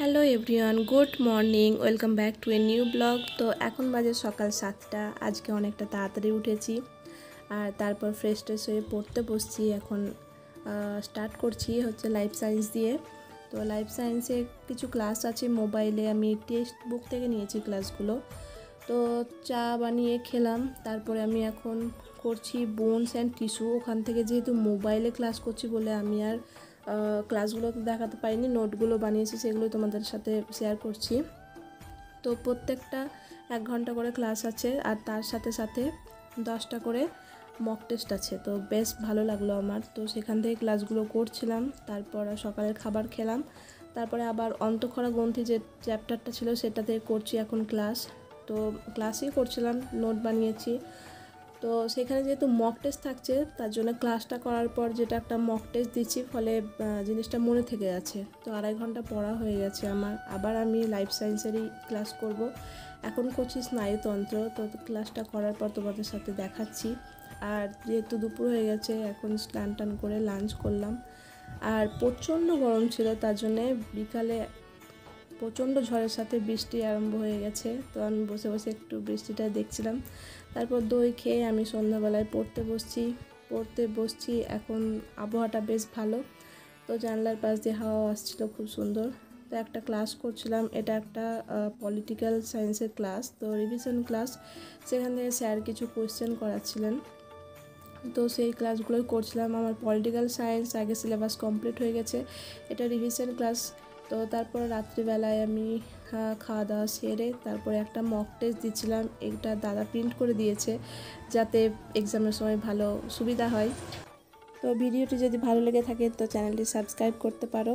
Hello everyone, good morning, welcome back to a new blog. তো এখন বাজে সকাল 7টা। আজকে অনেকটা তাড়াতাড়ি উঠেছি আর তারপর ফ্রেশ ট্রেশ হয়ে পড়তে বসছি। এখন স্টার্ট করছি হচ্ছে লাইফ সায়েন্স দিয়ে। তো লাইফ সায়েন্সে কিছু ক্লাস আছে মোবাইলে, আমি টেক্সট বুক থেকে নিয়েছি ক্লাসগুলো। তো চা বানিয়ে খেলাম, তারপরে আমি এখন করছি বোনস অ্যান্ড টিস্যু। ওখান থেকে যেহেতু মোবাইলে ক্লাস করছি বলে আমি আর ক্লাসগুলো তো দেখাতে পারিনি, নোটগুলো বানিয়েছি সেগুলো তোমাদের সাথে শেয়ার করছি। তো প্রত্যেকটা 1 ঘন্টা করে ক্লাস আছে আর তার সাথে সাথে 10টা করে মক টেস্ট আছে। তো বেশ ভালো লাগলো আমার। তো সেখান থেকে ক্লাসগুলো করছিলাম, তারপর সকালের খাবার খেলাম, তারপরে আবার অন্তঃক্ষরা গ্রন্থি যে চ্যাপ্টারটা ছিল সেটা থেকে করছি এখন ক্লাস। তো ক্লাসই করছিলাম, নোট বানিয়েছি। তো সেখানে যেহেতু মক টেস্ট থাকছে তার জন্য ক্লাসটা করার পর যেটা একটা মক টেস্ট দিচ্ছি, ফলে জিনিসটা মনে থেকে যাচ্ছে। তো 2.5 ঘন্টা পড়া হয়ে গেছে আমার। আবার আমি লাইফ সায়েন্সেরই ক্লাস করব। এখন করছি স্নায়ুতন্ত্র। তো ক্লাসটা করার পর তোমাদের সাথে দেখাচ্ছি। আর যেহেতু দুপুর হয়ে গেছে, এখন স্নান টান করে লাঞ্চ করলাম। আর প্রচণ্ড গরম ছিল, তার জন্যে বিকালে প্রচণ্ড ঝড়ের সাথে বৃষ্টি আরম্ভ হয়ে গেছে। তো আমি বসে বসে একটু বৃষ্টিটা দেখছিলাম। তারপর দই খেয়ে আমি সন্ধ্যাবেলায় পড়তে বসছি। এখন আবহাওয়াটা বেশ ভালো, তো জানলার পাশ দিয়ে হাওয়া আসছিল খুব সুন্দর। তো একটা ক্লাস করছিলাম, এটা একটা পলিটিক্যাল সায়েন্সের ক্লাস, তো রিভিশন ক্লাস। সেখান থেকে স্যার কিছু কোয়েশ্চেন করাচ্ছিলেন, তো সেই ক্লাসগুলোই করছিলাম। আমার পলিটিক্যাল সায়েন্স আগে সিলেবাস কমপ্লিট হয়ে গেছে, এটা রিভিশন ক্লাস। তো তারপর রাত্রিবেলায় আমি খাওয়া দাওয়া সেরে তারপরে একটা মক টেস্ট দিচ্ছিলাম। এটা দাদা প্রিন্ট করে দিয়েছে যাতে এক্সামের সময় ভালো সুবিধা হয়। তো ভিডিওটি যদি ভালো লেগে থাকে তো চ্যানেলটি সাবস্ক্রাইব করতে পারো।